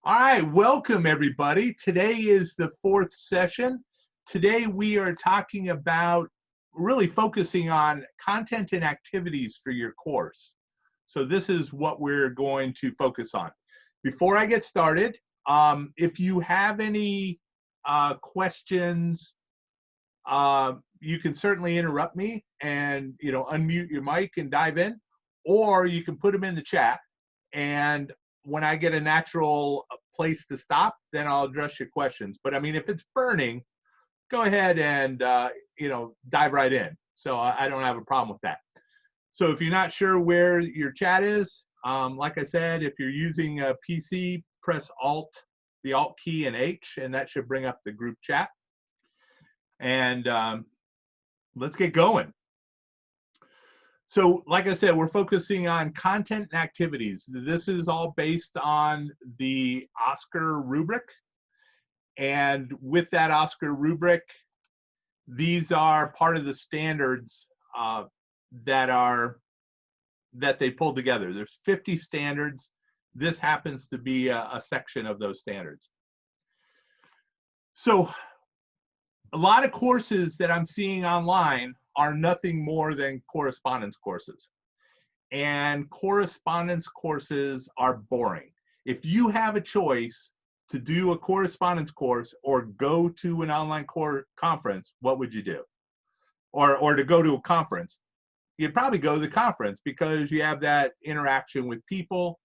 All right, welcome everybody. Today is the fourth session. Today we are talking about really focusing on content and activities for your course. So this is what we're going to focus on. Before I get started, if you have any questions, you can certainly interrupt me and unmute your mic and dive in, or you can put them in the chat, and when I get a natural place to stop, then I'll address your questions. But I mean, if it's burning, go ahead and dive right in. So I don't have a problem with that. So if you're not sure where your chat is, like I said, if you're using a PC, press the Alt key and H, and that should bring up the group chat. And let's get going. So like I said, we're focusing on content and activities. This is all based on the OSCQR rubric. And with that OSCQR rubric, these are part of the standards that they pulled together. There's 50 standards. This happens to be a section of those standards. So a lot of courses that I'm seeing online are nothing more than correspondence courses. And correspondence courses are boring. If you have a choice to do a correspondence course or go to an online conference, what would you do? Or to go to a conference, you'd probably go to the conference because you have that interaction with people.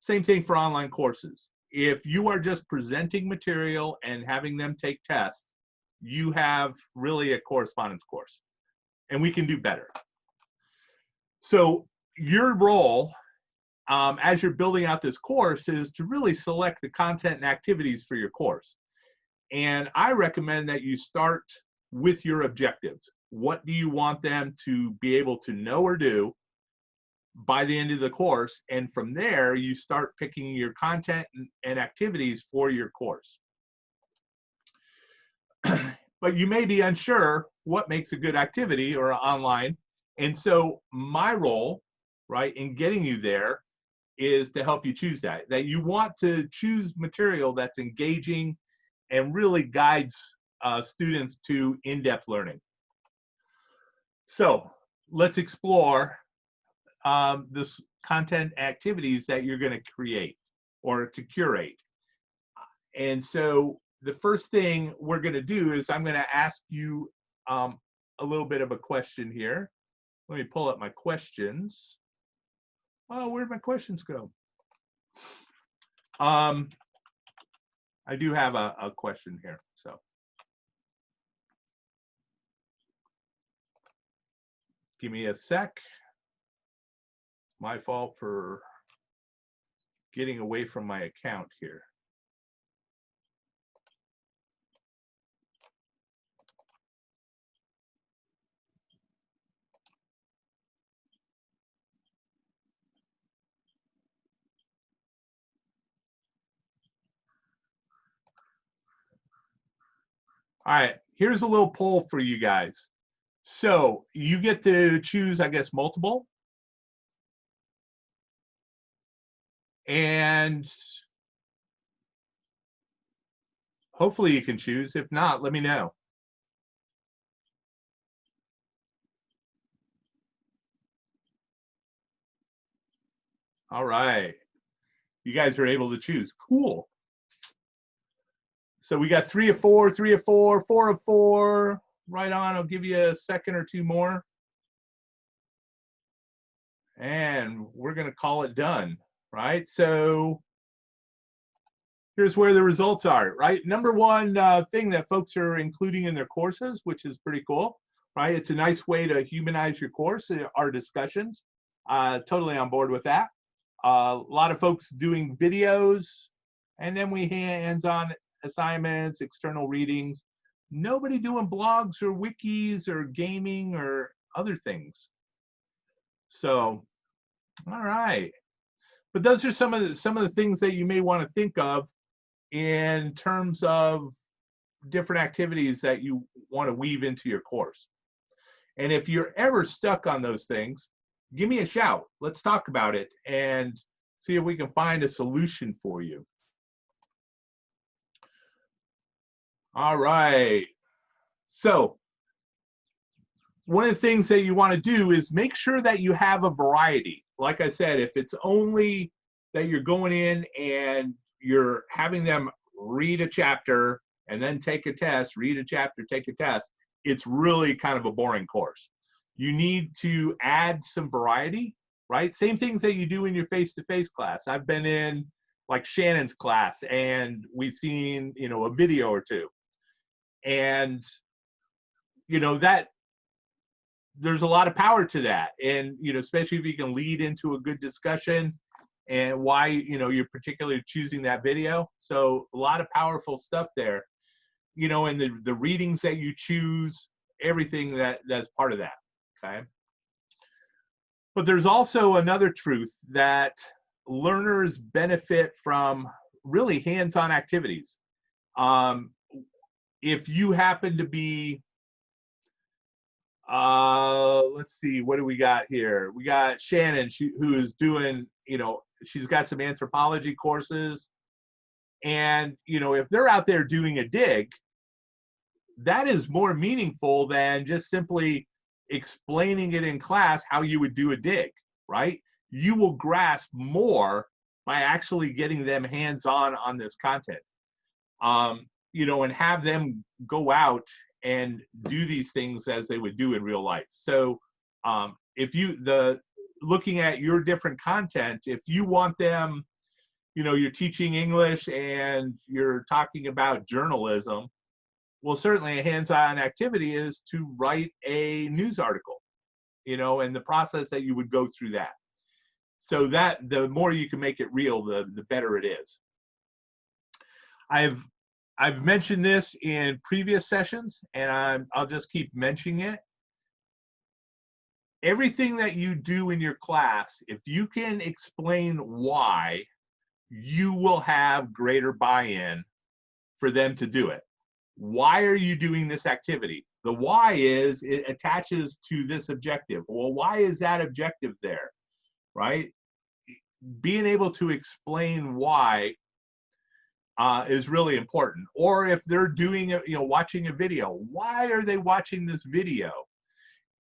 Same thing for online courses. If you are just presenting material and having them take tests, you have really a correspondence course. And we can do better. So your role as you're building out this course is to really select the content and activities for your course. And I recommend that you start with your objectives. What do you want them to be able to know or do by the end of the course? And from there, you start picking your content and activities for your course. But you may be unsure what makes a good activity or online. And so my role, right, in getting you there is to help you choose that you want to choose material that's engaging and really guides students to in-depth learning. So let's explore this content activities that you're going to create or to curate. And so the first thing we're going to do is I'm going to ask you a little bit of a question here. Let me pull up my questions. Oh, where'd my questions go? I do have a question here, so. Give me a sec. It's my fault for getting away from my account here. All right, here's a little poll for you guys. So you get to choose, I guess, multiple. And hopefully you can choose. If not, let me know. All right. You guys are able to choose. Cool. So we got 3 of 4, 3 of 4, 4 of 4. Right on. I'll give you a second or two more. And we're going to call it done, right? So here's where the results are, right? Number one thing that folks are including in their courses, which is pretty cool, right? It's a nice way to humanize your course, our discussions. Totally on board with that. A lot of folks doing videos, and then we hands-on assignments, external readings. Nobody doing blogs or wikis or gaming or other things. So, all right. But those are some of the things that you may want to think of in terms of different activities that you want to weave into your course. And if you're ever stuck on those things, give me a shout. Let's talk about it and see if we can find a solution for you. All right. So one of the things that you want to do is make sure that you have a variety. Like I said, if it's only that you're going in and you're having them read a chapter and then take a test, read a chapter, take a test, it's really kind of a boring course. You need to add some variety, right? Same things that you do in your face-to-face class. I've been in like Shannon's class and we've seen, a video or two. And, that there's a lot of power to that. And, especially if you can lead into a good discussion and why, you're particularly choosing that video. So a lot of powerful stuff there, and the readings that you choose, everything that's part of that, okay? But there's also another truth that learners benefit from really hands-on activities. If you happen to be, let's see, what do we got here? We got Shannon, who is doing, she's got some anthropology courses. And, if they're out there doing a dig, that is more meaningful than just simply explaining it in class how you would do a dig, right? You will grasp more by actually getting them hands-on on this content, and have them go out and do these things as they would do in real life. So if looking at your different content, if you want them, you're teaching English and you're talking about journalism, well, certainly a hands-on activity is to write a news article, and the process that you would go through that. So that the more you can make it real, the better it is. I've mentioned this in previous sessions, and I'll just keep mentioning it. Everything that you do in your class, if you can explain why, you will have greater buy-in for them to do it. Why are you doing this activity? The why is it attaches to this objective. Well, why is that objective there, right? Being able to explain why is really important. Or if they're doing watching a video, why are they watching this video?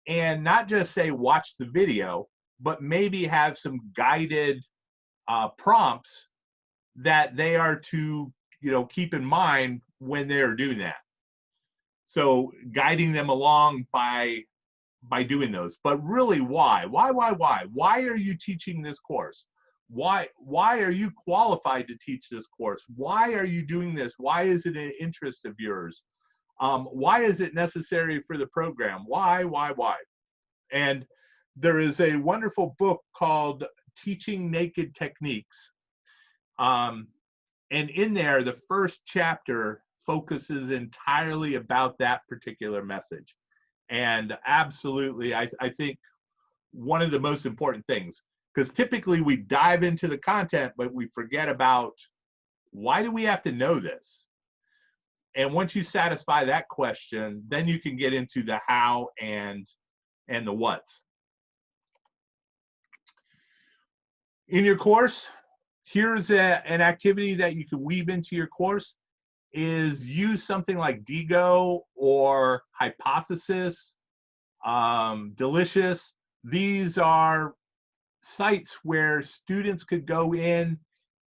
And not just say watch the video, but maybe have some guided prompts that they are to keep in mind when they're doing that. So guiding them along by doing those. But really, why? Why are you teaching this course? Why are you qualified to teach this course? Why are you doing this? Why is it an interest of yours? Why is it necessary for the program? Why? And there is a wonderful book called Teaching Naked Techniques. And in there, the first chapter focuses entirely about that particular message. And absolutely, I think one of the most important things, because typically we dive into the content, but we forget about why do we have to know this? And once you satisfy that question, then you can get into the how and the what's. In your course, here's an activity that you can weave into your course, is use something like Diigo or Hypothesis, Delicious. These are sites where students could go in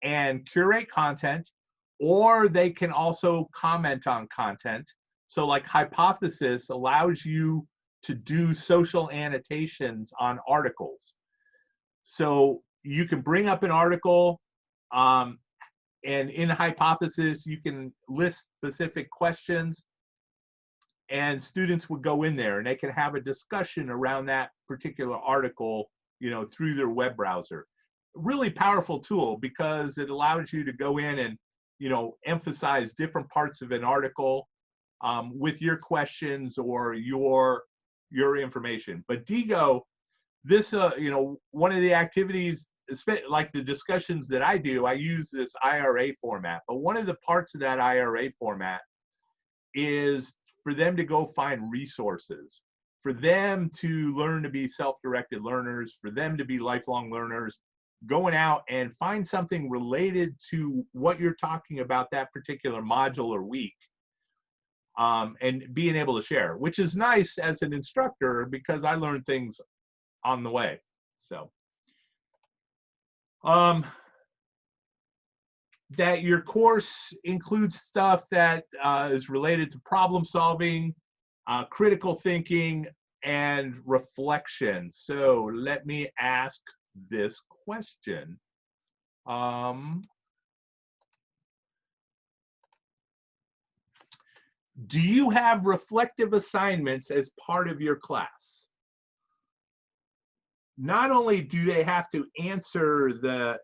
and curate content, or they can also comment on content. So like Hypothesis allows you to do social annotations on articles. So you can bring up an article, and in Hypothesis, you can list specific questions, and students would go in there and they can have a discussion around that particular article, through their web browser. Really powerful tool because it allows you to go in and, emphasize different parts of an article with your questions or your information. But Diigo, this, one of the activities, like the discussions that I do, I use this IRA format. But one of the parts of that IRA format is for them to go find resources, for them to learn to be self-directed learners, for them to be lifelong learners, going out and find something related to what you're talking about that particular module or week, and being able to share, which is nice as an instructor because I learn things on the way. So that your course includes stuff that is related to problem solving, critical thinking, and reflection. So let me ask this question. Do you have reflective assignments as part of your class? Not only do they have to answer the,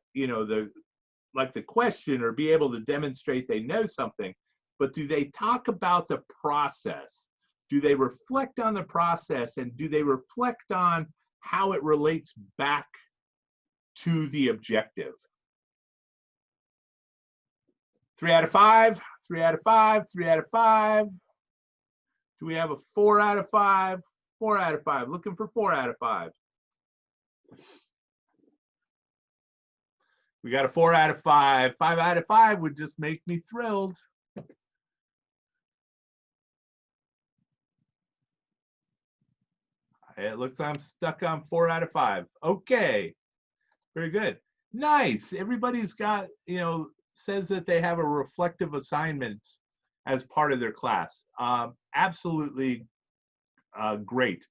like the question or be able to demonstrate they know something, but do they talk about the process? Do they reflect on the process, and do they reflect on how it relates back to the objective? 3 out of 5, 3 out of 5, 3 out of 5. Do we have a 4 out of 5? 4 out of 5, looking for 4 out of 5. We got a 4 out of 5. 5 out of 5 would just make me thrilled. It looks like I'm stuck on 4 out of 5. Okay, very good. Nice. Everybody's got, says that they have a reflective assignment as part of their class. Absolutely great.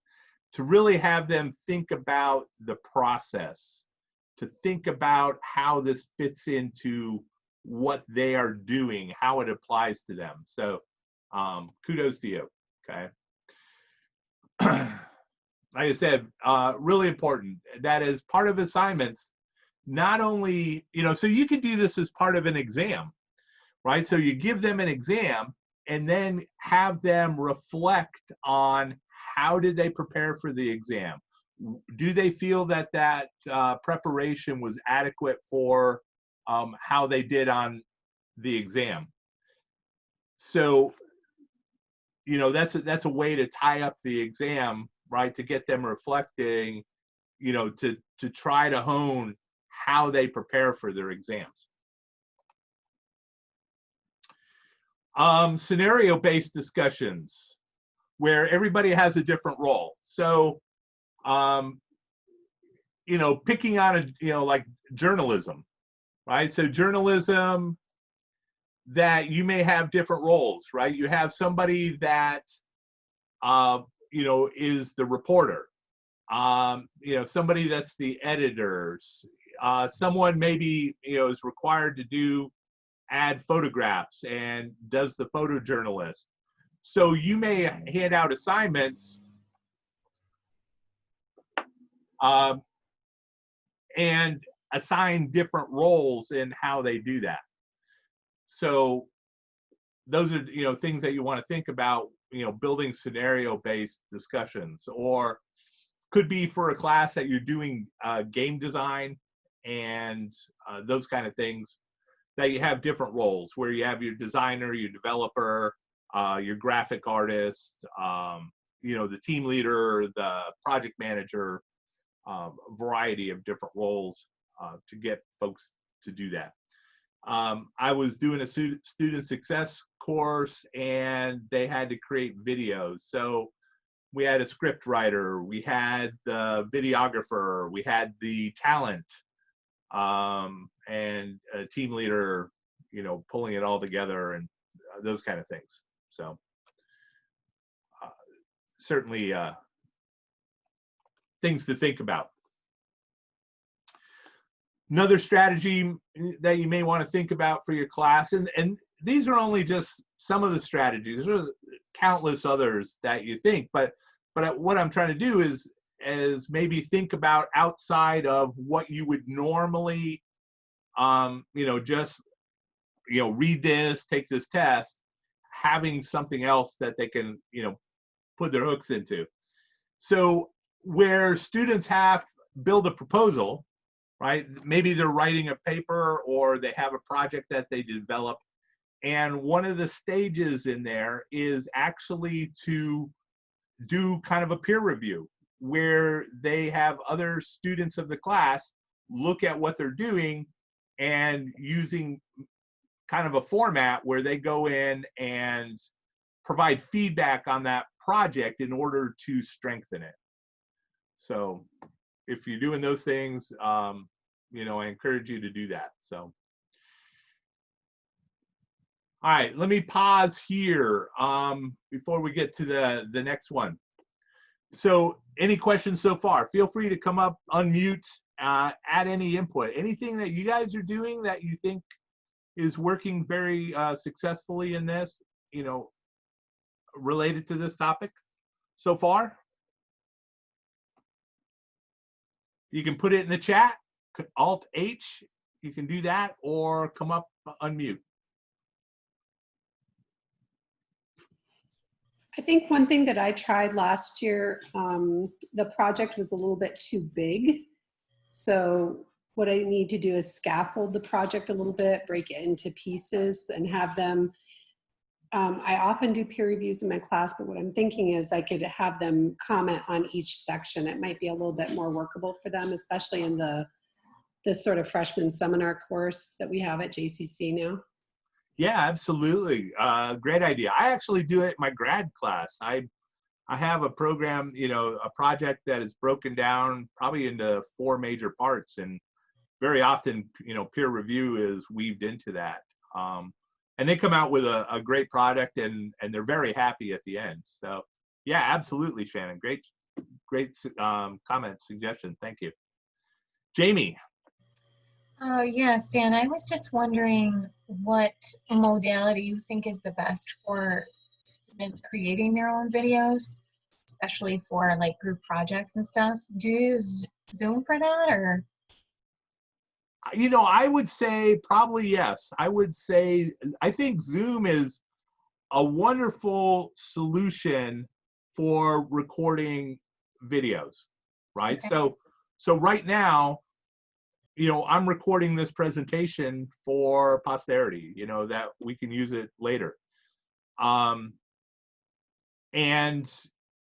To really have them think about the process, to think about how this fits into what they are doing, how it applies to them. So kudos to you, okay? Like I said, really important. That is part of assignments, not only, so you could do this as part of an exam, right? So you give them an exam and then have them reflect on how did they prepare for the exam? Do they feel that that preparation was adequate for how they did on the exam? So, that's a way to tie up the exam, right? To get them reflecting, to try to hone how they prepare for their exams. Scenario-based discussions where everybody has a different role. So, picking on like journalism, right? So journalism, that you may have different roles, right? You have somebody that, is the reporter, somebody that's the editors, someone maybe, is required to add photographs and does the photojournalist. So you may hand out assignments and assign different roles in how they do that. So those are, things that you want to think about, building scenario-based discussions, or could be for a class that you're doing game design and those kind of things, that you have different roles where you have your designer, your developer, your graphic artist, the team leader, the project manager, variety of different roles to get folks to do that. I was doing a student success course and they had to create videos. So we had a script writer, we had the videographer, we had the talent, and a team leader, pulling it all together and those kind of things. So certainly things to think about. Another strategy that you may want to think about for your class, and these are only just some of the strategies. There's countless others that you think, but what I'm trying to do is maybe think about outside of what you would normally, just, read this, take this test, having something else that they can, put their hooks into. So where students build a proposal, right? Maybe they're writing a paper or they have a project that they develop. And one of the stages in there is actually to do kind of a peer review where they have other students of the class look at what they're doing and using kind of a format where they go in and provide feedback on that project in order to strengthen it. So if you're doing those things, you know, I encourage you to do that. So, all right, let me pause here before we get to the next one. So any questions so far? Feel free to come up, unmute, add any input. Anything that you guys are doing that you think is working very successfully in this, you know, related to this topic so far? You can put it in the chat, Alt-H, you can do that, or come up, unmute. I think one thing that I tried last year, the project was a little bit too big. So what I need to do is scaffold the project a little bit, break it into pieces and have them, I often do peer reviews in my class, but what I'm thinking is I could have them comment on each section. It might be a little bit more workable for them, especially in this sort of freshman seminar course that we have at JCC now. Yeah, absolutely. Great idea. I actually do it in my grad class. I have a program, you know, a project that is broken down probably into 4 major parts, and very often, you know, peer review is weaved into that. And they come out with a great product, and they're very happy at the end. So yeah, absolutely, Shannon. Great comment, suggestion. Thank you. Jamie. Oh, yes, Dan, I was just wondering what modality you think is the best for students creating their own videos, especially for like group projects and stuff. Do you use Zoom for that, or? You know, I would say probably yes. I would say, I think Zoom is a wonderful solution for recording videos, right? Okay. So right now, you know, I'm recording this presentation for posterity, you know, that we can use it later. And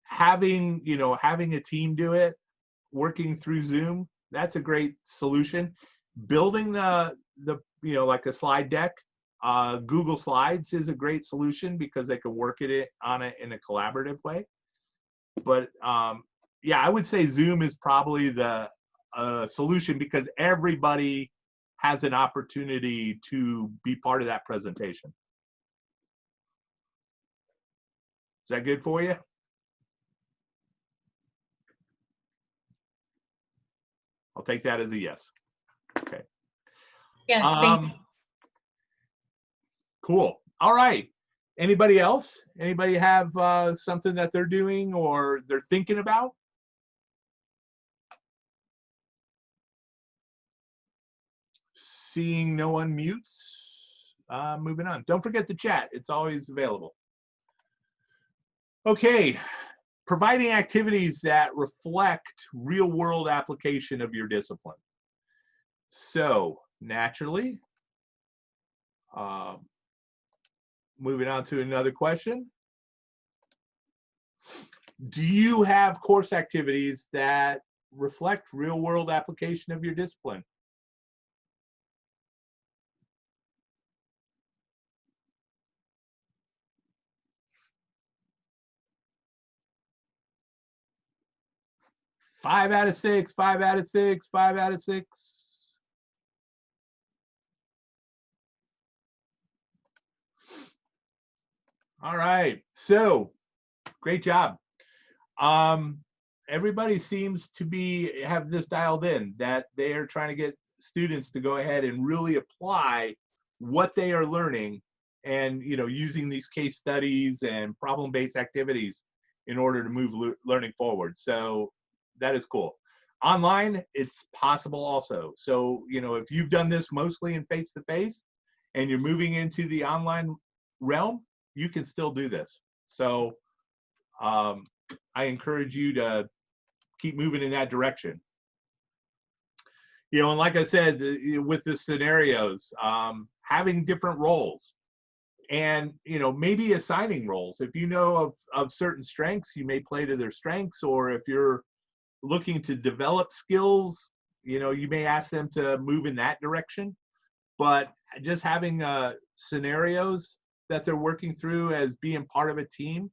having, you know, having a team do it, working through Zoom, that's a great solution. Building the you know, like a slide deck, Google Slides is a great solution because they can work on it in a collaborative way. But yeah, I would say Zoom is probably the solution because everybody has an opportunity to be part of that presentation. Is that good for you? I'll take that as a yes. Okay. Yes, thank you. Cool. All right. Anybody else? Anybody have something that they're doing or they're thinking about? Seeing no unmutes, moving on. Don't forget the chat. It's always available. Okay. Providing activities that reflect real-world application of your discipline. So, naturally, moving on to another question. Do you have course activities that reflect real-world application of your discipline? Five out of six, 5 out of 6, 5 out of 6. All right, so great job. Everybody seems to have this dialed in, that they are trying to get students to go ahead and really apply what they are learning, and, you know, using these case studies and problem-based activities in order to move learning forward. So that is cool. Online, it's possible also. So, you know, if you've done this mostly in face-to-face and you're moving into the online realm, you can still do this. So I encourage you to keep moving in that direction. You know, and like I said, with the scenarios, having different roles, and, you know, maybe assigning roles. If you know of certain strengths, you may play to their strengths, or if you're looking to develop skills, you know, you may ask them to move in that direction. But just having scenarios that they're working through as being part of a team.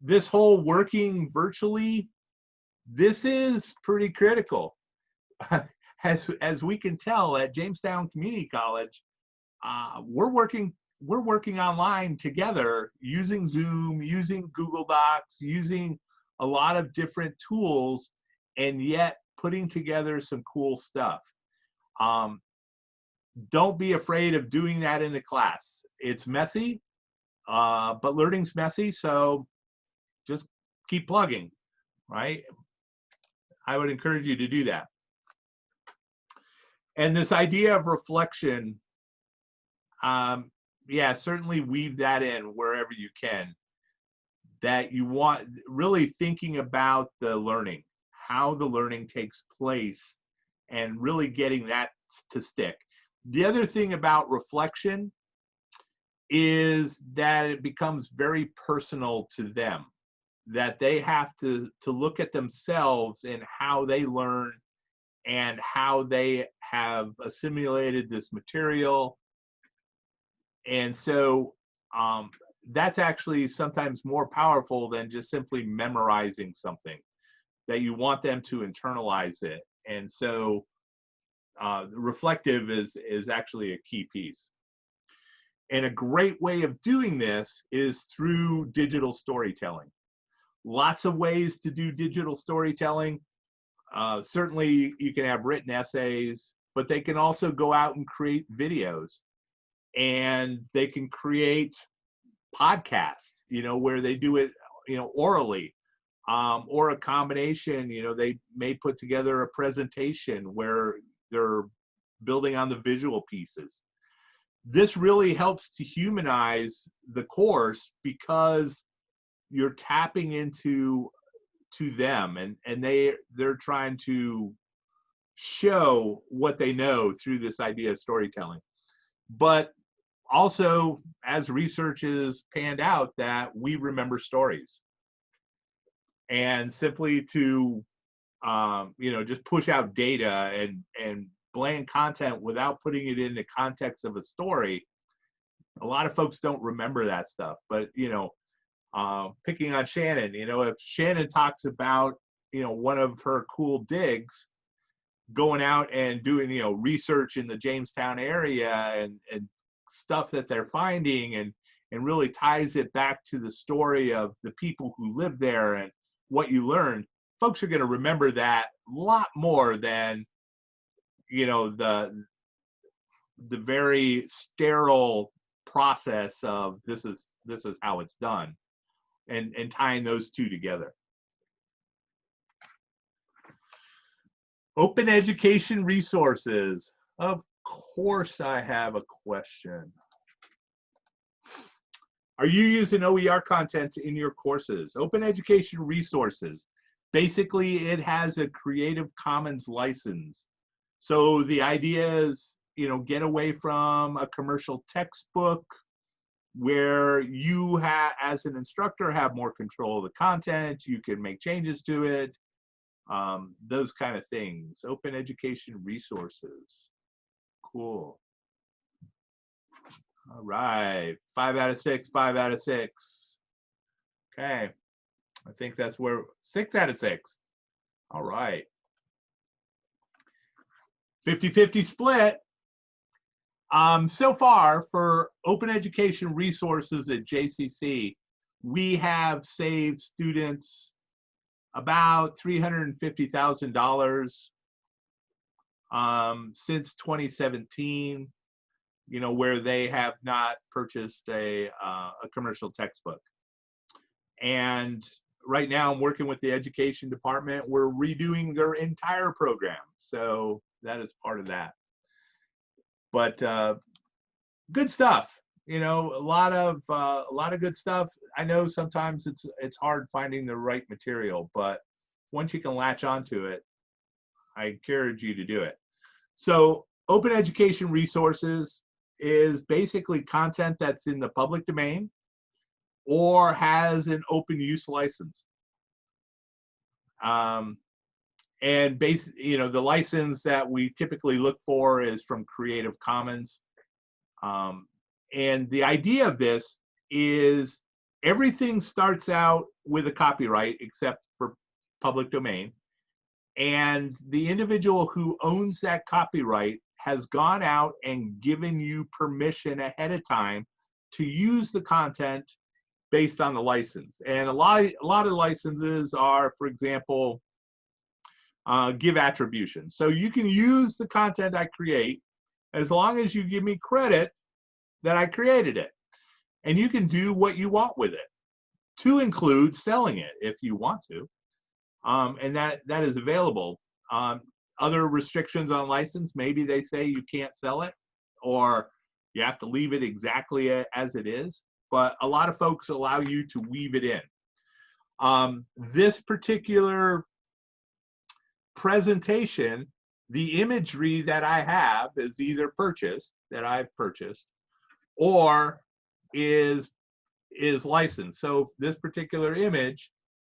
This whole working virtually, this is pretty critical. As we can tell at Jamestown Community College, we're working online together using Zoom, using Google Docs, using a lot of different tools, and yet putting together some cool stuff. Don't be afraid of doing that in a class. It's messy, but learning's messy, so just keep plugging, right? I would encourage you to do that. And this idea of reflection, yeah, certainly weave that in wherever you can. That you want, really thinking about the learning, how the learning takes place, and really getting that to stick. The other thing about reflection is that it becomes very personal to them, that they have to look at themselves and how they learn and how they have assimilated this material. And so that's actually sometimes more powerful than just simply memorizing something, that you want them to internalize it. And so reflective is actually a key piece. And a great way of doing this is through digital storytelling. Lots of ways to do digital storytelling. Certainly you can have written essays, but they can also go out and create videos, and they can create podcasts, where they do it, orally, or a combination. They may put together a presentation where they're building on the visual pieces. This really helps to humanize the course because you're tapping into them, and they're trying to show what they know through this idea of storytelling. But also, as research has panned out, that we remember stories, and simply to just push out data and bland content without putting it in the context of a story, a lot of folks don't remember that stuff. But picking on Shannon, if Shannon talks about one of her cool digs, going out and doing research in the Jamestown area and stuff that they're finding, and really ties it back to the story of the people who live there and what you learned, folks are going to remember that a lot more than the very sterile process of this is how it's done, and tying those two together. Open education resources. Of course, I have a question. Are you using OER content in your courses? Open education resources. Basically, it has a Creative Commons license. So the idea is, get away from a commercial textbook where you as an instructor, have more control of the content. You can make changes to it. Those kind of things. Open education resources. Cool. All right. 5 out of 6, 5 out of 6. Okay. I think that's where 6 out of 6. All right. 50-50 split. So far for open education resources at JCC, we have saved students about $350,000 since 2017, where they have not purchased a commercial textbook. And right now I'm working with the education department. We're redoing their entire program. So that is part of that. But good stuff. A lot of good stuff. I know sometimes it's hard finding the right material, but once you can latch onto it, I encourage you to do it. So open education resources is basically content that's in the public domain or has an open use license. And the license that we typically look for is from Creative Commons. And the idea of this is everything starts out with a copyright except for public domain. And the individual who owns that copyright has gone out and given you permission ahead of time to use the content based on the license. And a lot of licenses are, for example, give attribution. So you can use the content I create as long as you give me credit that I created it. And you can do what you want with it, to include selling it if you want to. And that is available. Other restrictions on license, maybe they say you can't sell it, or you have to leave it exactly as it is. But a lot of folks allow you to weave it in. This particular presentation, the imagery that I have is either purchased, that I've purchased, or is licensed. So this particular image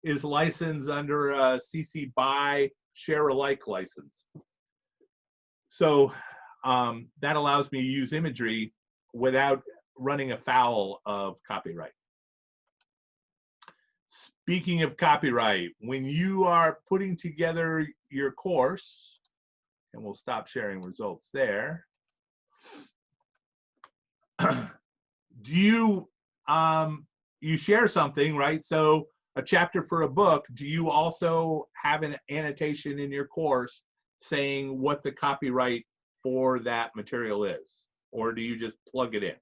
is licensed under a CC BY share alike license. So that allows me to use imagery without running afoul of copyright. Speaking of copyright, when you are putting together your course, and we'll stop sharing results there, do you share something, right? So a chapter for a book, do you also have an annotation in your course saying what the copyright for that material is? Or do you just plug it in?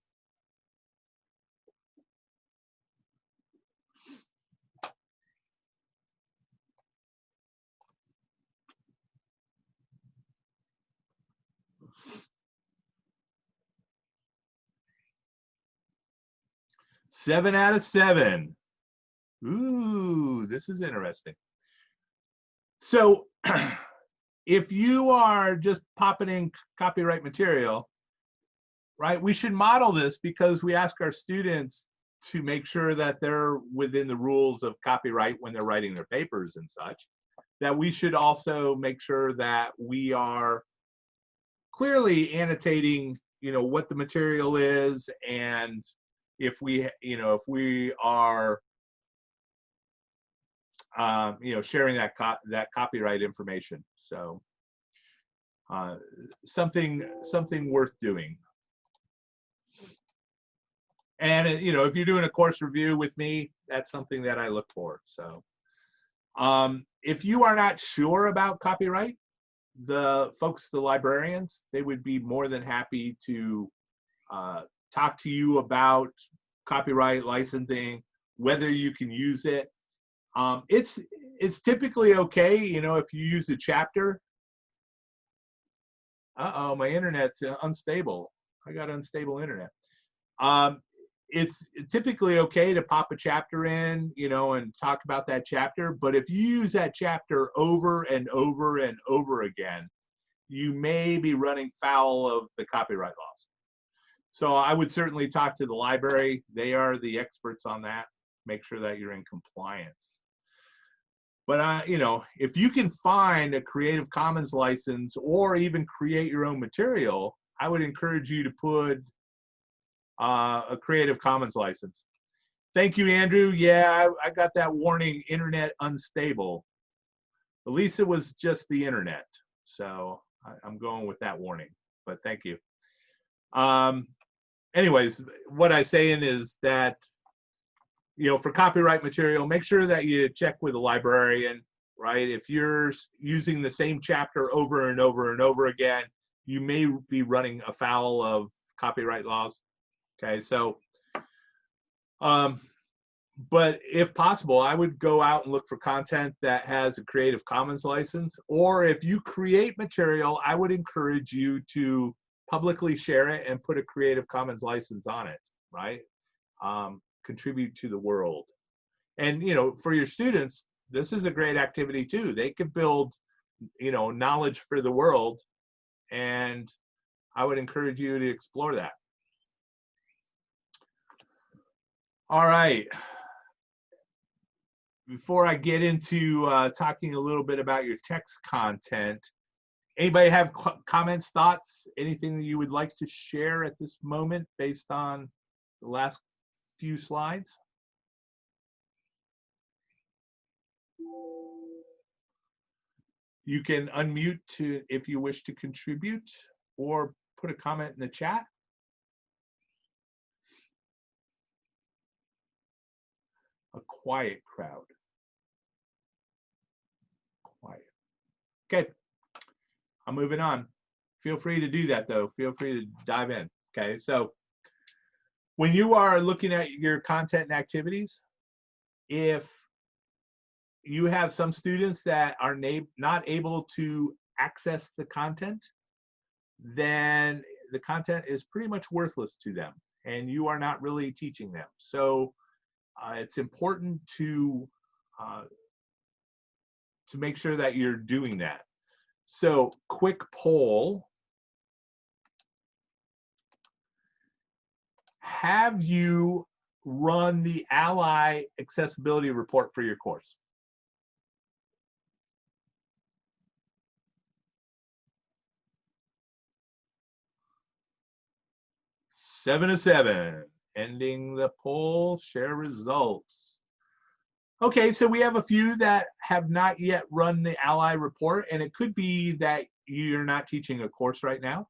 Seven out of 7. Ooh, this is interesting. So if you are just popping in copyright material, right, we should model this because we ask our students to make sure that they're within the rules of copyright when they're writing their papers and such, that we should also make sure that we are clearly annotating, what the material is, and if we are sharing that copyright information. So something worth doing. And if you're doing a course review with me, that's something that I look for. So if you are not sure about copyright, the librarians, they would be more than happy to talk to you about copyright licensing, whether you can use it. It's typically okay, if you use a chapter. Uh-oh, my internet's unstable. I got unstable internet. It's typically okay to pop a chapter in, and talk about that chapter. But if you use that chapter over and over and over again, you may be running foul of the copyright laws. So I would certainly talk to the library. They are the experts on that. Make sure that you're in compliance. But if you can find a Creative Commons license or even create your own material, I would encourage you to put a Creative Commons license. Thank you, Andrew. Yeah, I got that warning, internet unstable. At least it was just the internet. So I'm going with that warning, but thank you. Anyways, what I'm saying is that, for copyright material, make sure that you check with a librarian, right? If you're using the same chapter over and over and over again, you may be running afoul of copyright laws. Okay, so, but if possible, I would go out and look for content that has a Creative Commons license, or if you create material, I would encourage you to publicly share it and put a Creative Commons license on it, right? Contribute to the world. And, for your students, this is a great activity too. They could build, knowledge for the world, and I would encourage you to explore that. All right. Before I get into talking a little bit about your text content, Anybody have comments, thoughts, anything that you would like to share at this moment based on the last few slides? You can unmute to if you wish to contribute or put a comment in the chat. A quiet crowd. Quiet. Okay, I'm moving on. Feel free to do that though. Feel free to dive in. Okay, so when you are looking at your content and activities, if you have some students that are not able to access the content, then the content is pretty much worthless to them and you are not really teaching them. So it's important to make sure that you're doing that. So quick poll. Have you run the Ally accessibility report for your course? Seven to seven. Ending the poll, share results. Okay, so we have a few that have not yet run the Ally report, and it could be that you're not teaching a course right now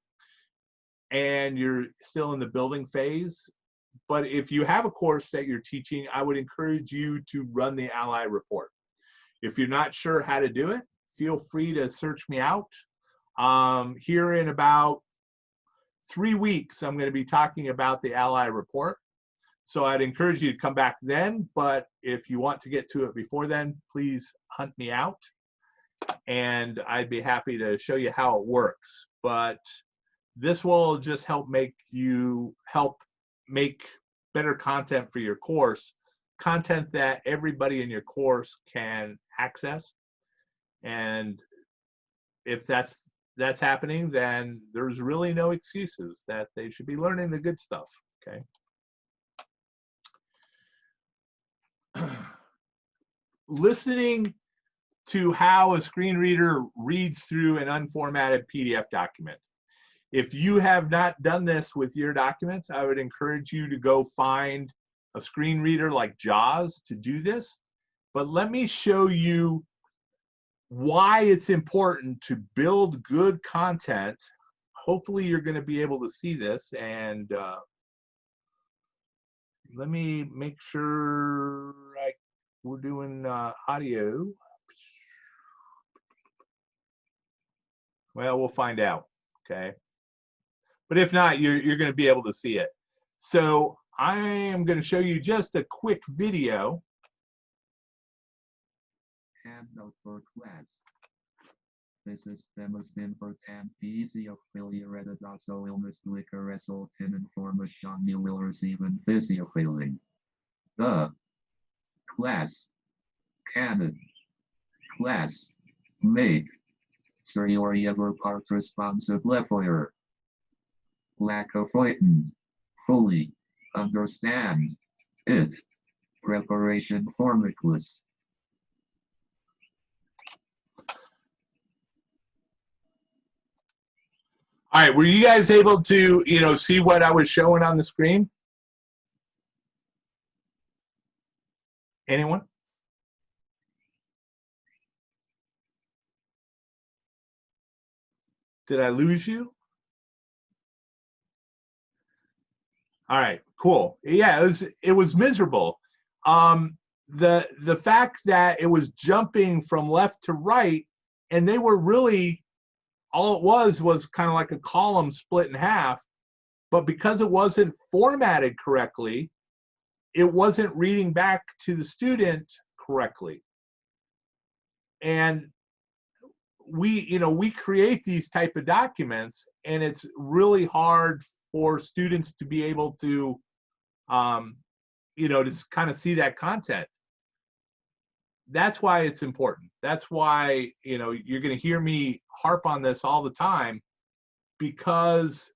and you're still in the building phase. But if you have a course that you're teaching, I would encourage you to run the Ally report. If you're not sure how to do it, feel free to search me out. Here in about 3 weeks, I'm going to be talking about the Ally report. So I'd encourage you to come back then, but if you want to get to it before then, please hunt me out and I'd be happy to show you how it works. But this will just help make better content for your course, content that everybody in your course can access. And if that's happening, then there's really no excuses that they should be learning the good stuff, okay? Listening to how a screen reader reads through an unformatted PDF document. If you have not done this with your documents, I would encourage you to go find a screen reader like JAWS to do this. But let me show you why it's important to build good content. Hopefully you're going to be able to see this, and let me make sure we're doing audio. Well, we'll find out, okay? But if not, you're going to be able to see it. So I am going to show you just a quick video. Handout for class. This is the most important piece of failure that also will most likely result in information you will receive in physio failing. The class can class make sure you are ever part responsible for your lack of written fully understand it. Preparation formless. All right, were you guys able to, see what I was showing on the screen? Anyone? Did I lose you? All right, cool. Yeah, it was miserable. The fact that it was jumping from left to right, and they were really, all it was kind of like a column split in half, but because it wasn't formatted correctly, it wasn't reading back to the student correctly. And we create these type of documents, and it's really hard for students to be able to, to kind of see that content. That's why it's important. That's why, you're going to hear me harp on this all the time, because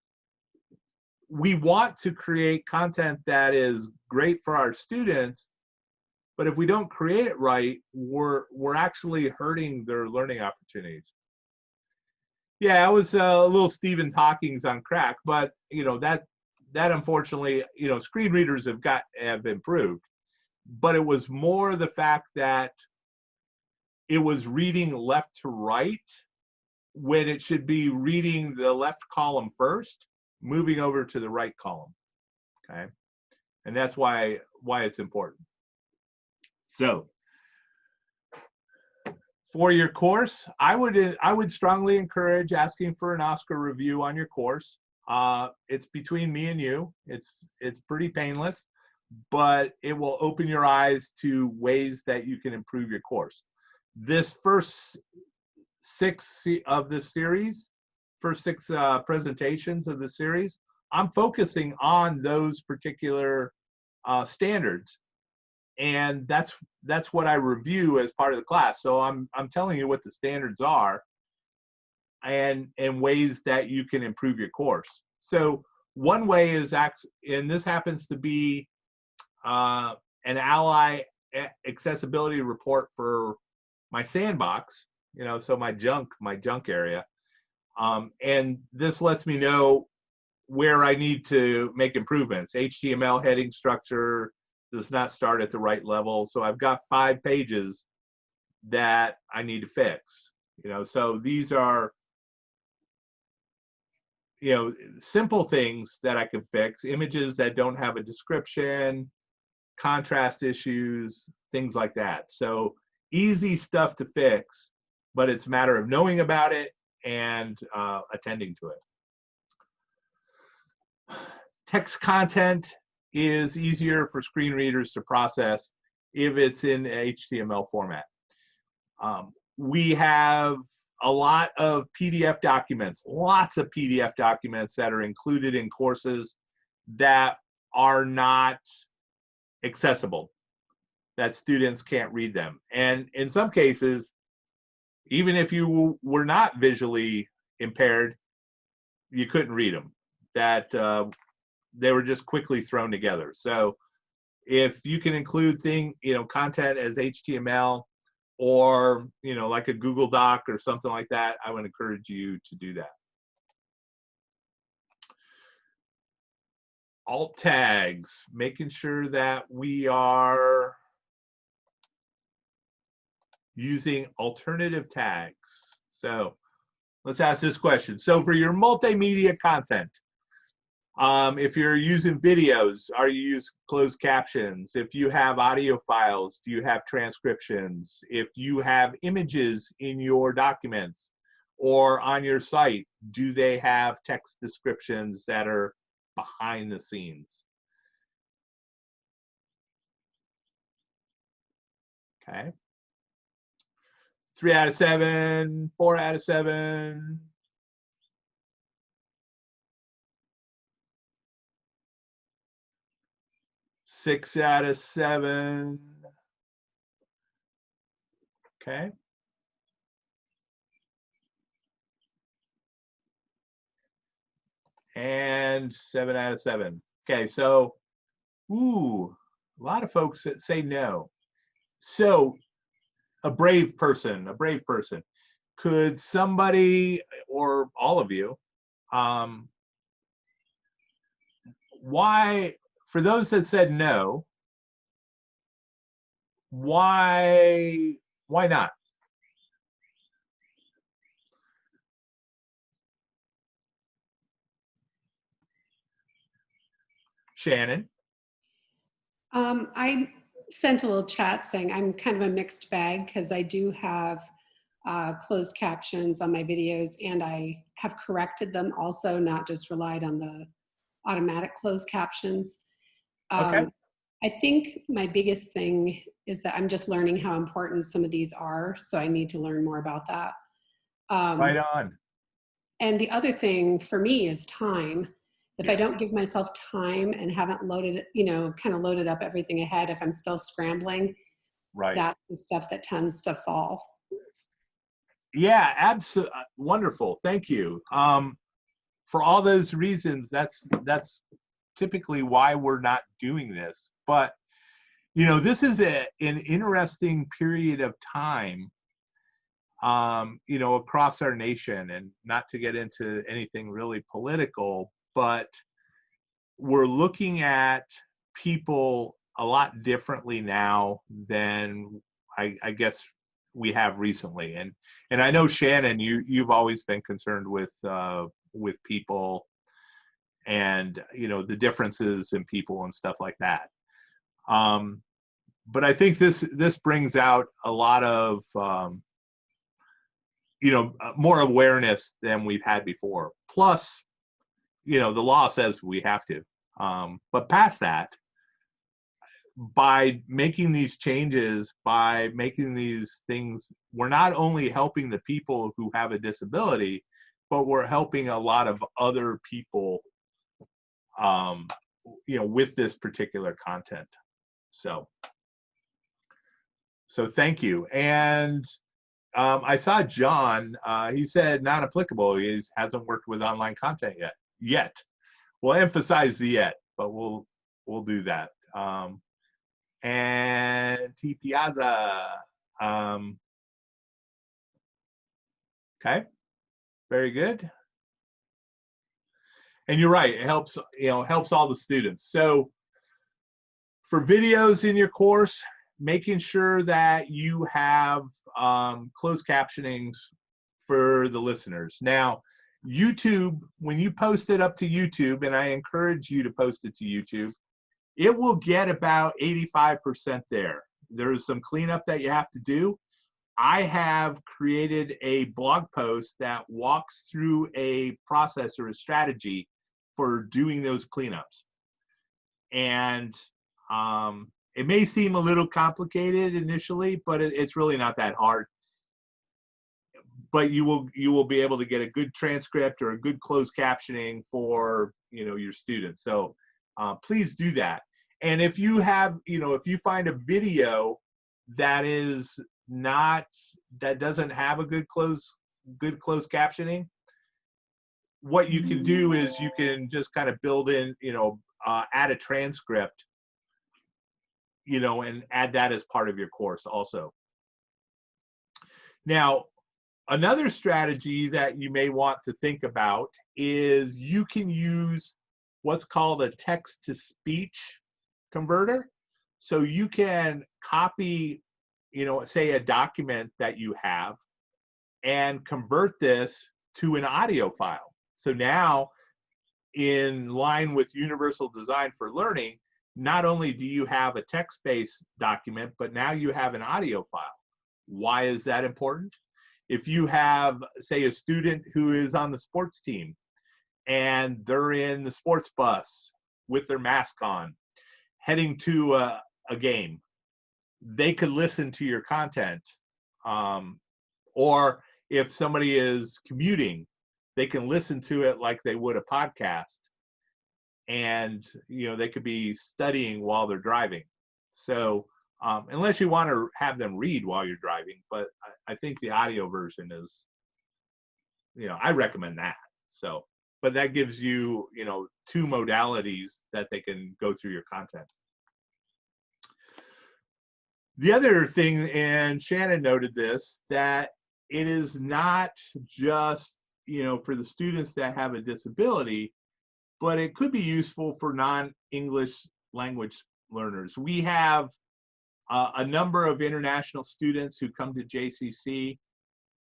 we want to create content that is great for our students, but if we don't create it right, we're actually hurting their learning opportunities. Yeah, I was a little Stephen Hawking's on crack, but you know that unfortunately, you know, screen readers have improved, but it was more the fact that it was reading left to right when it should be reading the left column first, moving over to the right column. Okay, and that's why it's important. So for your course, I would strongly encourage asking for an OSCQR review on your course. It's between me and you. It's pretty painless, but it will open your eyes to ways that you can improve your course. This first 6 of the series, first 6 presentations of the series, I'm focusing on those particular standards, and that's what I review as part of the class. So I'm telling you what the standards are and ways that you can improve your course. So one way is, and this happens to be an Ally accessibility report for my sandbox, you know, so my junk area. And this lets me know where I need to make improvements. HTML heading structure does not start at the right level. So I've got 5 pages that I need to fix, you know, so these are, you know, simple things that I can fix, images that don't have a description, contrast issues, things like that. So easy stuff to fix, but it's a matter of knowing about it and attending to it. Text content is easier for screen readers to process if it's in HTML format. We have a lot of PDF documents, lots of PDF documents that are included in courses that are not accessible, that students can't read them. And in some cases, even if you were not visually impaired, you couldn't read them. That they were just quickly thrown together. So if you can include content as HTML, or like a Google Doc or something like that, I would encourage you to do that. Alt tags, making sure that we are using alternative tags. So let's ask this question. So for your multimedia content, if you're using videos, are you using closed captions? If you have audio files, do you have transcriptions? If you have images in your documents or on your site, do they have text descriptions that are behind the scenes? Okay. 3 out of 7, 4 out of 7. 6 out of 7. Okay. And 7 out of 7. Okay, so, a lot of folks that say no. So, a brave person. Could somebody, or all of you, why, for those that said no, why not? Shannon? I sent a little chat saying I'm kind of a mixed bag because I do have closed captions on my videos, and I have corrected them also, not just relied on the automatic closed captions. Okay. I think my biggest thing is that I'm just learning how important some of these are, so I need to learn more about that. Right on. And the other thing for me is time. If I don't give myself time and haven't loaded, kind of loaded up everything ahead, if I'm still scrambling, Right. that's the stuff that tends to fall. Yeah, absolutely. Wonderful. Thank you. For all those reasons, that's typically why we're not doing this. But, this is an interesting period of time you know, across our nation, and not to get into anything really political, but we're looking at people a lot differently now than I guess we have recently. And I know, Shannon, you've always been concerned with people and, you know, the differences in people and stuff like that. But I think this brings out a lot of you know, more awareness than we've had before. Plus, you know, the law says we have to. But past that, by making these changes, by making these things, we're not only helping the people who have a disability, but we're helping a lot of other people, you know, with this particular content. So thank you. And I saw John, he said not applicable. He hasn't worked with online content yet. We'll emphasize the yet, but we'll do that. And T Piazza. Okay, very good. And you're right, it helps, you know, helps all the students. So for videos in your course, making sure that you have closed captionings for the listeners. Now, YouTube, when you post it up to YouTube, and I encourage you to post it to YouTube, it will get about 85% there. There's some cleanup that you have to do. I have created a blog post that walks through a process or a strategy for doing those cleanups. And it may seem a little complicated initially, but it's really not that hard. But you will be able to get a good transcript or a good closed captioning for, you know, your students. So please do that. And if you have, you know, if you find a video that is not, that doesn't have a good closed captioning, what you can do is you can just kind of build in, you know, add a transcript, you know, and add that as part of your course also. Now, another strategy that you may want to think about is you can use what's called a text-to-speech converter. So you can copy, you know, say a document that you have and convert this to an audio file. So now, in line with Universal Design for Learning, not only do you have a text-based document, but now you have an audio file. Why is that important? If you have, say, a student who is on the sports team and they're in the sports bus with their mask on, heading to a game, they could listen to your content. Or if somebody is commuting, they can listen to it like they would a podcast. And, you know, they could be studying while they're driving. So unless you want to have them read while you're driving, but I think the audio version is, you know, I recommend that. So, but that gives you, you know, two modalities that they can go through your content. The other thing, and Shannon noted this, that it is not just, you know, for the students that have a disability, but it could be useful for non-English language learners. We have a number of international students who come to JCC,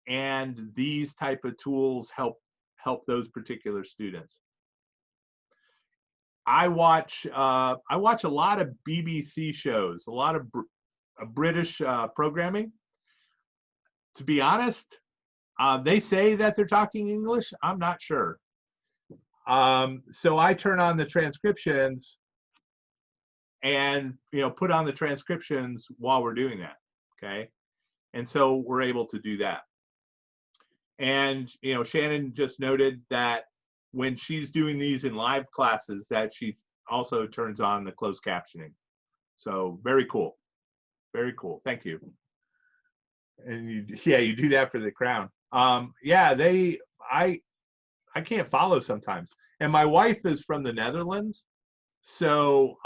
and these type of tools help those particular students. I watch a lot of BBC shows, a lot of British programming. To be honest, they say that they're talking English. I'm not sure. So I turn on the transcriptions and, you know, put on the transcriptions while we're doing that. Okay. And so we're able to do that. And, you know, Shannon just noted that when she's doing these in live classes, that she also turns on the closed captioning. So very cool. Very cool. Thank you. And you do that for the Crown. Yeah, I can't follow sometimes. And my wife is from the Netherlands. So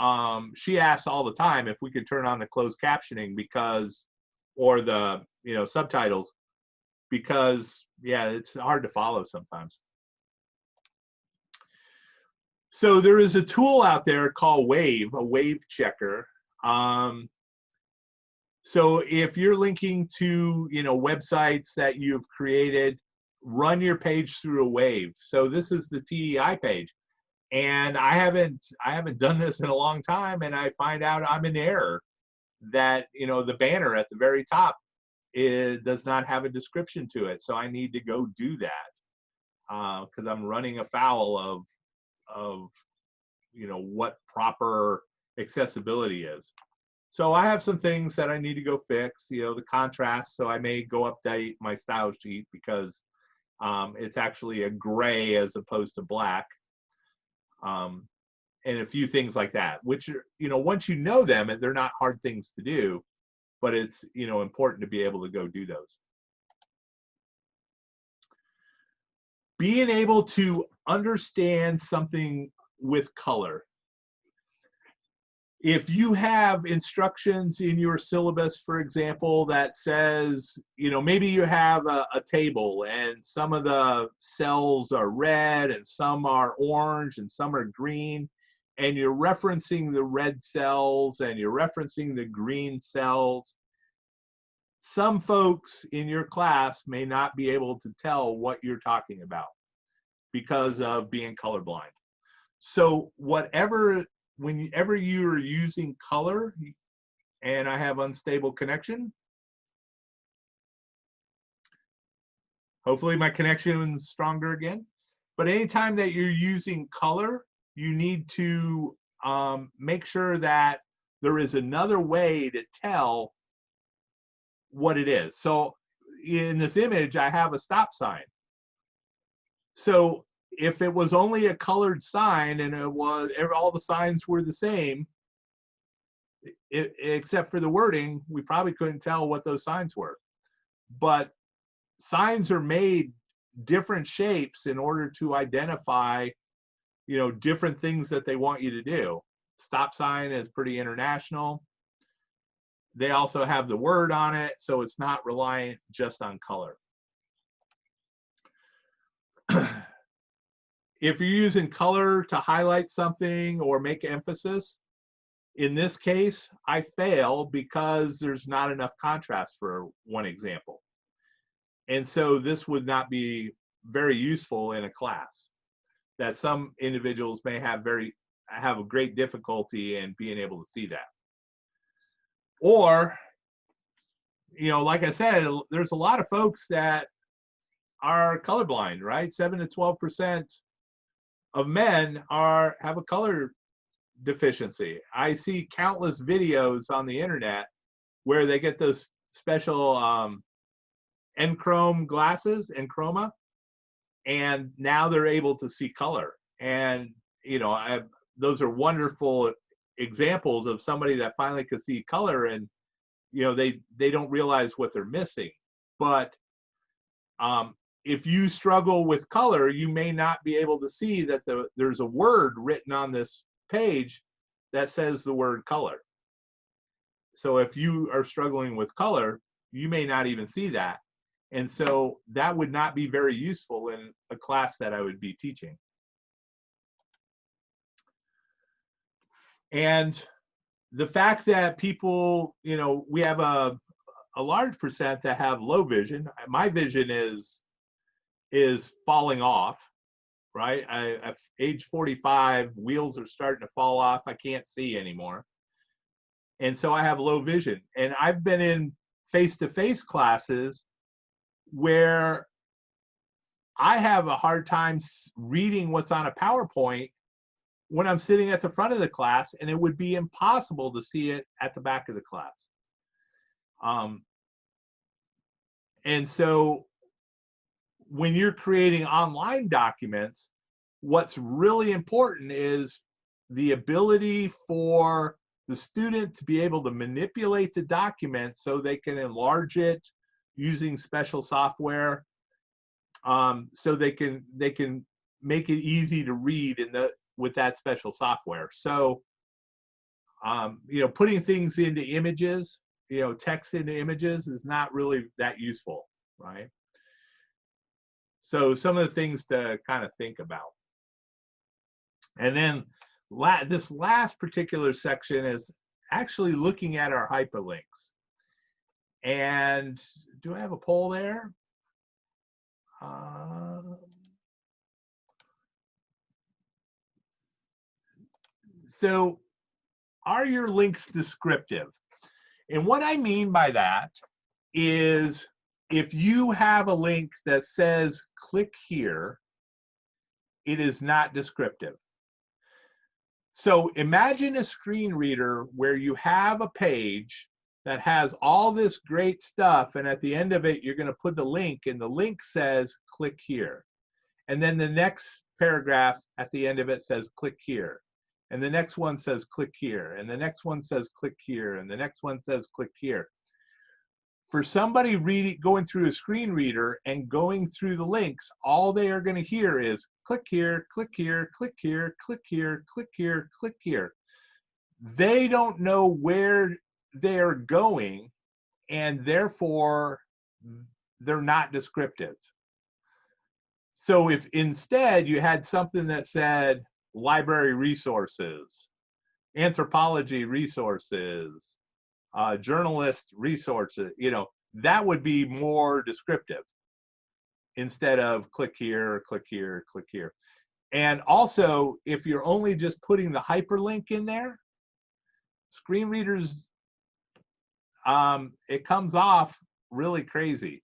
she asks all the time if we could turn on the closed captioning because, or the, you know, subtitles, because yeah, it's hard to follow sometimes. So there is a tool out there called Wave, a wave checker. So if you're linking to, you know, websites that you've created, run your page through a wave. So this is the TEI page, and I haven't done this in a long time, and I find out I'm in error that, you know, the banner at the very top, it does not have a description to it. So I need to go do that because I'm running afoul of you know what proper accessibility is. So I have some things that I need to go fix, you know, the contrast. So I may go update my style sheet because it's actually a gray as opposed to black. And a few things like that, which are, you know, once you know them, and they're not hard things to do, but it's, you know, important to be able to go do those. Being able to understand something with color. If you have instructions in your syllabus, for example, that says, you know, maybe you have a table and some of the cells are red and some are orange and some are green, and you're referencing the red cells and you're referencing the green cells, some folks in your class may not be able to tell what you're talking about because of being colorblind. So whenever you're using color, and I have unstable connection, hopefully my connection is stronger again, but anytime that you're using color, you need to make sure that there is another way to tell what it is. So in this image, I have a stop sign. So if it was only a colored sign and all the signs were the same, except for the wording, we probably couldn't tell what those signs were. But signs are made different shapes in order to identify, you know, different things that they want you to do. Stop sign is pretty international. They also have the word on it, so it's not reliant just on color. If you're using color to highlight something or make emphasis, in this case, I fail because there's not enough contrast for one example. And so this would not be very useful in a class, that some individuals may have a great difficulty in being able to see that. Or, you know, like I said, there's a lot of folks that are colorblind, right? 7 to 12% of men have a color deficiency. I see countless videos on the internet where they get those special Enchrome glasses, Enchroma, and now they're able to see color. And you know, those are wonderful examples of somebody that finally could see color, and you know, they don't realize what they're missing. But if you struggle with color, you may not be able to see that there's a word written on this page that says the word color. So if you are struggling with color, you may not even see that. And so that would not be very useful in a class that I would be teaching. And the fact that people, you know, we have a large percent that have low vision. My vision is falling off, right? At age 45, wheels are starting to fall off. I can't see anymore. And so I have low vision. And I've been in face-to-face classes where I have a hard time reading what's on a PowerPoint when I'm sitting at the front of the class, and it would be impossible to see it at the back of the class. And so when you're creating online documents, what's really important is the ability for the student to be able to manipulate the document so they can enlarge it using special software, so they can make it easy to read with that special software. So you know, putting things into images, you know, text into images is not really that useful, right? So some of the things to kind of think about. And then this last particular section is actually looking at our hyperlinks. And do I have a poll there? So are your links descriptive? And what I mean by that is if you have a link that says click here, it is not descriptive. So imagine a screen reader where you have a page that has all this great stuff, and at the end of it, you're going to put the link, and the link says click here. And then the next paragraph at the end of it says click here. And the next one says click here. And the next one says click here. And the next one says click here. For somebody going through a screen reader and going through the links, all they are going to hear is click here, click here, click here, click here, click here, click here. They don't know where they're going, and therefore they're not descriptive. So if instead you had something that said library resources, anthropology resources, journalist resources, you know, that would be more descriptive instead of click here, click here, click here. And also, if you're only just putting the hyperlink in there, screen readers, it comes off really crazy.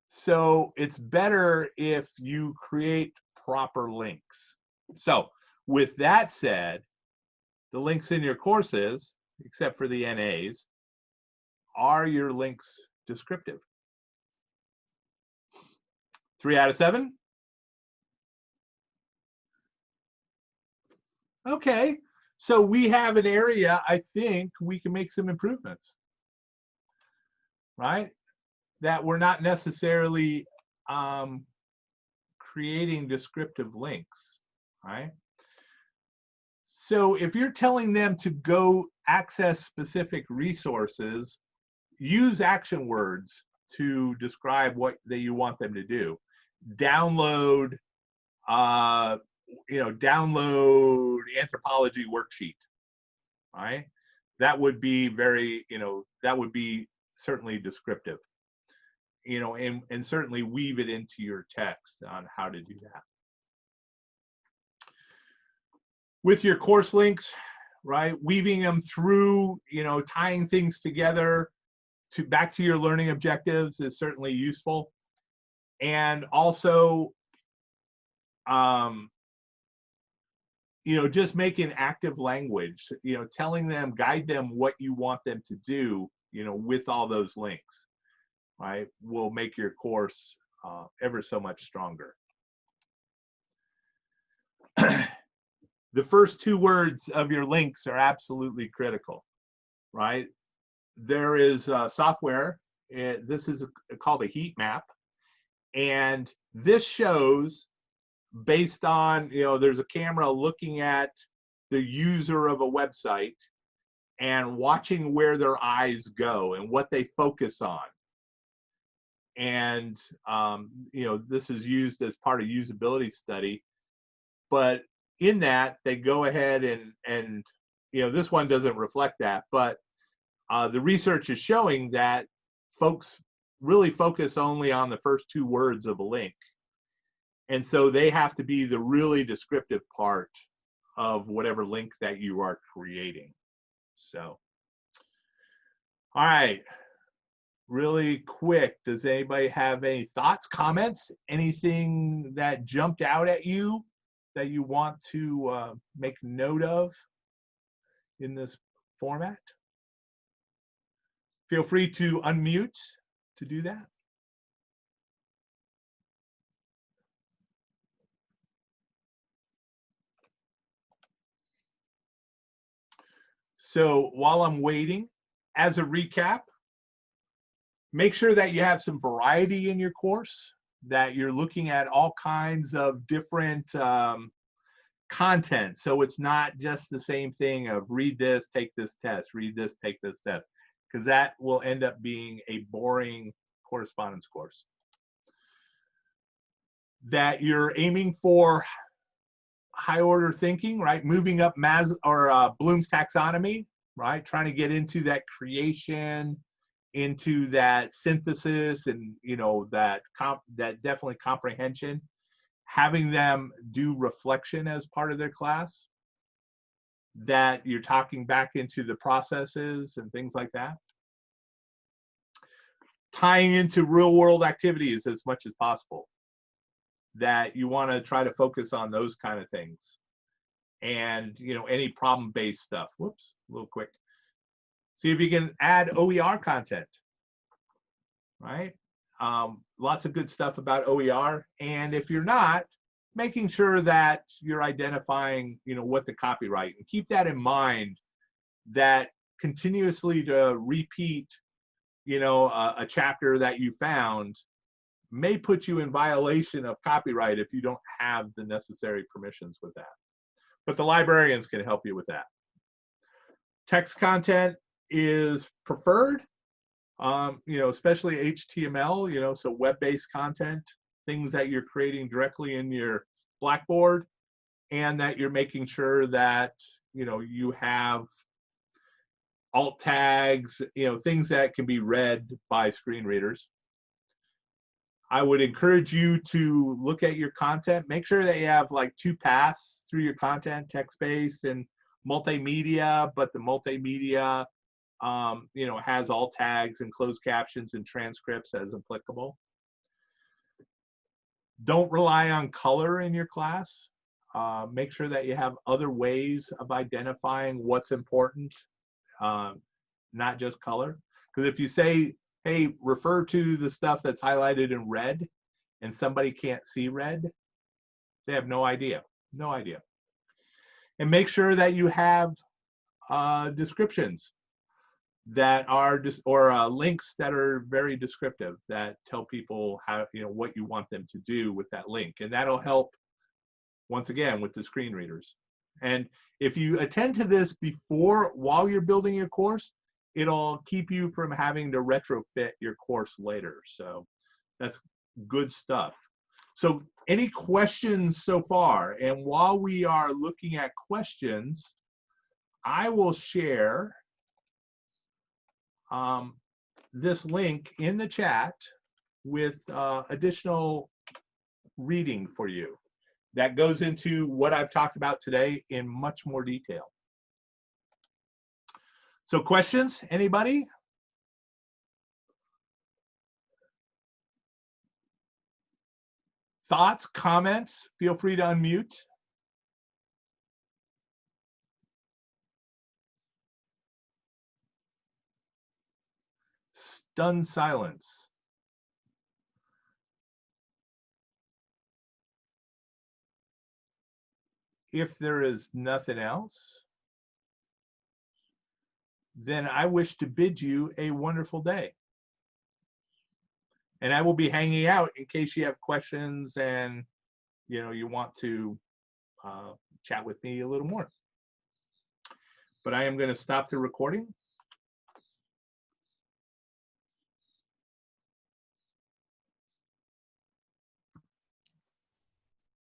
So it's better if you create proper links. So with that said, the links in your courses, except for the NAs, are your links descriptive? 3 out of 7? Okay, so we have an area I think we can make some improvements, right? That we're not necessarily creating descriptive links, right? So if you're telling them to go access specific resources, use action words to describe what you want them to do. Download, download anthropology worksheet, right? That would be very, that would be certainly descriptive, and certainly weave it into your text on how to do that. With your course links, right, weaving them through, tying things together back to your learning objectives is certainly useful. And also, just making active language, telling them, guide them what you want them to do, with all those links, right, will make your course ever so much stronger. The first 2 words of your links are absolutely critical, right? There is software, this is called a heat map, and this shows based on, there's a camera looking at the user of a website and watching where their eyes go and what they focus on. And, this is used as part of usability study, but in that they go ahead and this one doesn't reflect that, but the research is showing that folks really focus only on the first 2 words of a link. And so they have to be the really descriptive part of whatever link that you are creating. So, all right, really quick, does anybody have any thoughts, comments, anything that jumped out at you that you want to make note of in this format? Feel free to unmute to do that. So while I'm waiting, as a recap, make sure that you have some variety in your course, that you're looking at all kinds of different content. So it's not just the same thing of read this, take this test, read this, take this test, because that will end up being a boring correspondence course. that you're aiming for high order thinking, right? Moving up Bloom's taxonomy, right? Trying to get into that creation, into that synthesis, and that definitely comprehension. Having them do reflection as part of their class, that you're talking back into the processes and things like that. Tying into real world activities as much as possible, that you want to try to focus on those kind of things. And any problem-based stuff. Whoops, a little quick. See if you can add OER content, right? Lots of good stuff about OER. And if you're not, making sure that you're identifying, what the copyright, and keep that in mind, that continuously to repeat, a chapter that you found may put you in violation of copyright if you don't have the necessary permissions with that. But the librarians can help you with that. Text content is preferred, especially HTML, so web-based content, things that you're creating directly in your Blackboard, and that you're making sure that, you have alt tags, things that can be read by screen readers. I would encourage you to look at your content. Make sure that you have like 2 paths through your content, text-based and multimedia, but the multimedia, has alt tags and closed captions and transcripts as applicable. Don't rely on color in your class. Make sure that you have other ways of identifying what's important, not just color. Because if you say, hey, refer to the stuff that's highlighted in red, and somebody can't see red, they have no idea. No idea. And make sure that you have descriptions that are just, or links that are very descriptive, that tell people how, what you want them to do with that link. And that'll help, once again, with the screen readers. And if you attend to this while you're building your course, it'll keep you from having to retrofit your course later. So that's good stuff. So any questions so far? And while we are looking at questions, I will share this link in the chat with additional reading for you that goes into what I've talked about today in much more detail. So questions, anybody? Thoughts, comments, feel free to unmute. Stunned silence. If there is nothing else, then I wish to bid you a wonderful day. And I will be hanging out in case you have questions and you want to chat with me a little more. But I am going to stop the recording.